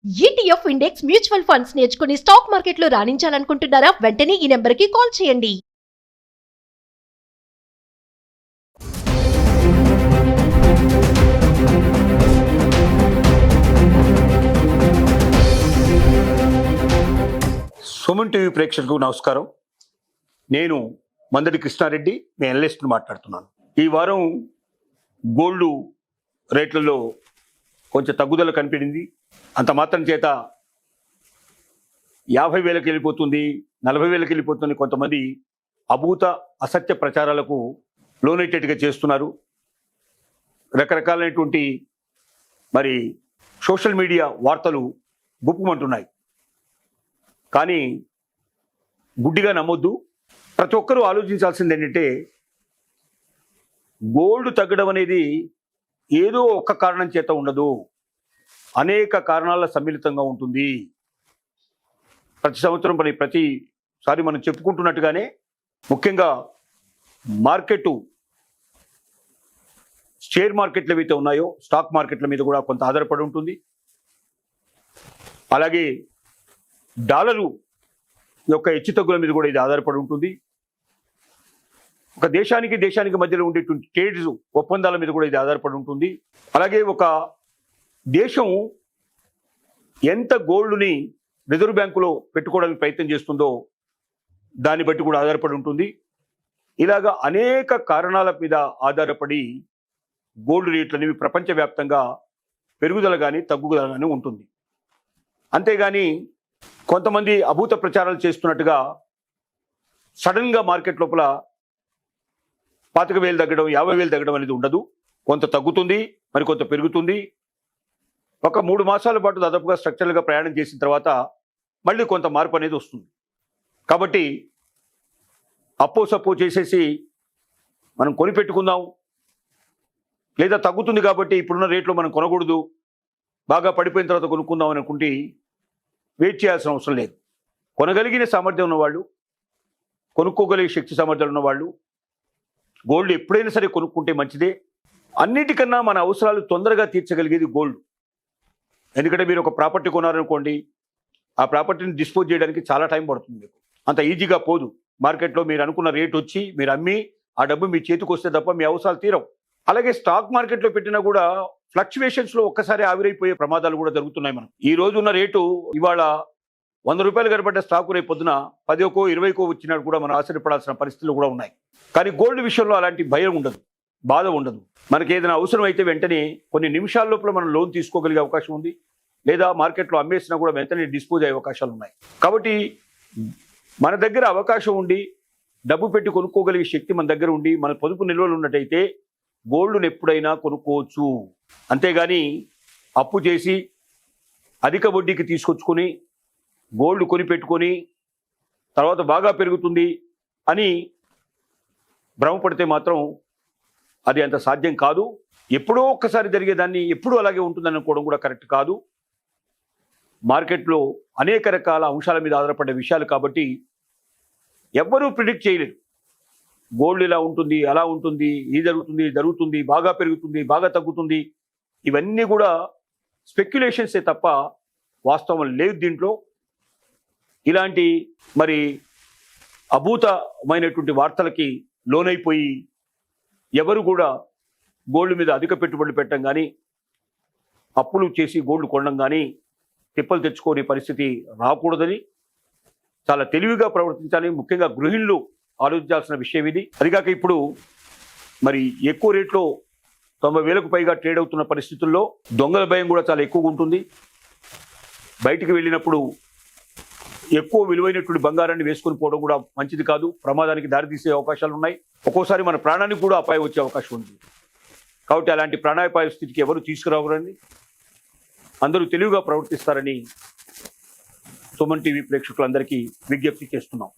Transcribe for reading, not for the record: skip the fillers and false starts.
ETF index mutual funds నేర్చుకుని stock మార్కెట్లో రాణించాలనుకుంటున్నారా? వెంటనే ఈ నెంబర్కి కాల్ చేయండి. సుమన్ టీవీ ప్రేక్షకులకు నమస్కారం. నేను మందడి కృష్ణారెడ్డి, మీ అనలిస్ట్ మాట్లాడుతున్నాను. ఈ వారం గోల్డ్ రేట్లలో కొంచెం తగ్గుదల కనిపించింది. అంత మాత్రం చేత 50,000కి వెళ్ళిపోతుంది, 40,000కి వెళ్ళిపోతుంది. కొంతమంది అభూత అసత్య ప్రచారాలకు లోనైటెడ్గా చేస్తున్నారు. రకరకాలైనటువంటి మరి సోషల్ మీడియా వార్తలు గుప్పుమంటున్నాయి. కానీ గుడ్డిగా నమ్మొద్దు. ప్రతి ఒక్కరూ ఆలోచించాల్సింది ఏంటంటే, గోల్డ్ తగ్గడం అనేది ఏదో ఒక్క కారణం చేత ఉండదు, అనేక కారణాల సమ్మిళితంగా ఉంటుంది. ప్రతి సంవత్సరం ప్రతిసారి మనం చెప్పుకుంటున్నట్టుగానే ముఖ్యంగా షేర్ మార్కెట్లు ఏవైతే ఉన్నాయో స్టాక్ మార్కెట్ల మీద కూడా కొంత ఆధారపడి ఉంటుంది. అలాగే డాలరు యొక్క హెచ్చుతగ్గుల మీద కూడా ఇది ఆధారపడి ఉంటుంది. ఒక దేశానికి మధ్యలో ఉండేటువంటి ట్రేడ్స్ ఒప్పందాల మీద కూడా ఇది ఆధారపడి ఉంటుంది. అలాగే ఒక దేశం ఎంత గోల్డ్ని రిజర్వ్ బ్యాంకులో పెట్టుకోవడానికి ప్రయత్నం చేస్తుందో దాన్ని బట్టి కూడా ఆధారపడి ఉంటుంది. ఇలాగా అనేక కారణాల మీద ఆధారపడి గోల్డ్ రేట్లు అనేవి ప్రపంచవ్యాప్తంగా పెరుగుదల కానీ తగ్గుదల కానీ ఉంటుంది. అంతేగాని కొంతమంది అభూత ప్రచారాలు చేస్తున్నట్టుగా సడన్గా మార్కెట్ లోపల 25,000 తగ్గడం, 50,000 తగ్గడం అనేది ఉండదు. కొంత తగ్గుతుంది, మరి కొంత పెరుగుతుంది. ఒక 3 మాసాల పాటు దాదాపుగా స్ట్రక్చరల్గా ప్రయాణం చేసిన తర్వాత మళ్ళీ కొంత మార్పు అనేది వస్తుంది. కాబట్టి అప్పో చేసేసి మనం కొనిపెట్టుకుందాం, లేదా తగ్గుతుంది కాబట్టి ఇప్పుడున్న రేట్లో మనం కొనకూడదు, బాగా పడిపోయిన తర్వాత కొనుక్కుందాం అనుకుంటే వెయిట్ చేయాల్సిన అవసరం లేదు. కొనగలిగిన సామర్థ్యం ఉన్నవాళ్ళు, కొనుక్కోగలిగే శక్తి సామర్థ్యాలు ఉన్నవాళ్ళు గోల్డ్ ఎప్పుడైనా సరే కొనుక్కుంటే మంచిదే. అన్నిటికన్నా మన అవసరాలు తొందరగా తీర్చగలిగేది గోల్డ్. ఎందుకంటే మీరు ఒక ప్రాపర్టీ కొనారనుకోండి, ఆ ప్రాపర్టీని డిస్పోజ్ చేయడానికి చాలా టైం పడుతుంది. మీకు అంత ఈజీగా పోదు. మార్కెట్లో మీరు అనుకున్న రేట్ వచ్చి మీరు అమ్మి ఆ డబ్బు మీ చేతికి వస్తే తప్ప మీ అవసరాలు తీరవు. అలాగే స్టాక్ మార్కెట్లో పెట్టినా కూడా ఫ్లక్చువేషన్స్లో ఒక్కసారి ఆవిరైపోయే ప్రమాదాలు కూడా జరుగుతున్నాయి. మనం ఈ రోజు ఉన్న రేటు ఇవాళ 100 రూపాయలు కనబడ్డ స్టాకు రేపు పొద్దున 10కో 20కో వచ్చినట్టు కూడా మనం ఆశ్చర్యపడాల్సిన పరిస్థితులు కూడా ఉన్నాయి. కానీ గోల్డ్ విషయంలో అలాంటి భయం ఉండదు, బాధ ఉండదు. మనకి ఏదైనా అవసరం అయితే వెంటనే కొన్ని నిమిషాల లోపల మనం లోన్ తీసుకోగలిగే అవకాశం ఉంది, లేదా మార్కెట్లో అమ్మేసినా కూడా వెంటనే డిస్పోజ్ అయ్యే అవకాశాలు ఉన్నాయి. కాబట్టి మన దగ్గర అవకాశం ఉండి డబ్బు పెట్టి కొనుక్కోగలిగే శక్తి మన దగ్గర ఉండి మన పొదుపు నిల్వలు ఉన్నట్టయితే గోల్డ్ను ఎప్పుడైనా కొనుక్కోవచ్చు. అంతేగాని అప్పు చేసి అధిక వడ్డీకి తీసుకొచ్చుకొని గోల్డ్ కొని పెట్టుకొని తర్వాత బాగా పెరుగుతుంది అని భ్రమపడితే మాత్రం అది అంత సాధ్యం కాదు. ఎప్పుడో ఒక్కసారి జరిగేదాన్ని ఎప్పుడూ అలాగే ఉంటుందని అనుకోవడం కూడా కరెక్ట్ కాదు. మార్కెట్లో అనేక రకాల అంశాల మీద ఆధారపడే విషయాలు కాబట్టి ఎవ్వరూ ప్రిడిక్ట్ చేయలేరు. గోల్డ్ ఇలా ఉంటుంది, అలా ఉంటుంది, ఇది జరుగుతుంది, బాగా పెరుగుతుంది, బాగా తగ్గుతుంది. ఇవన్నీ కూడా స్పెక్యులేషన్సే తప్ప వాస్తవం లేదు దీంట్లో. ఇలాంటి మరి అభూతమైనటువంటి వార్తలకి లోనైపోయి ఎవరు కూడా గోల్డ్ మీద అధిక పెట్టుబడులు పెట్టడం కానీ, అప్పులు చేసి గోల్డ్ కొనడం కానీ తిప్పలు తెచ్చుకోని పరిస్థితి రాకూడదని చాలా తెలివిగా ప్రవర్తించాలి. ముఖ్యంగా గృహిణులు ఆలోచించాల్సిన విషయం ఇది. అదిగాక ఇప్పుడు మరి ఎక్కువ రేట్లో 90,000కు పైగా ట్రేడ్ అవుతున్న పరిస్థితుల్లో దొంగల భయం కూడా చాలా ఎక్కువగా ఉంటుంది. బయటికి వెళ్ళినప్పుడు ఎక్కువ విలువైనటువంటి బంగారాన్ని వేసుకొని పోవడం కూడా మంచిది కాదు, ప్రమాదానికి దారితీసే అవకాశాలు ఉన్నాయి. ఒక్కోసారి మన ప్రాణానికి కూడా అపాయం వచ్చే అవకాశం ఉంది. కాబట్టి అలాంటి ప్రాణాపాయ స్థితికి ఎవరు తీసుకురావాలని, అందరూ తెలివిగా ప్రవర్తిస్తారని సుమన్ టీవీ ప్రేక్షకులందరికీ విజ్ఞప్తి చేస్తున్నాం.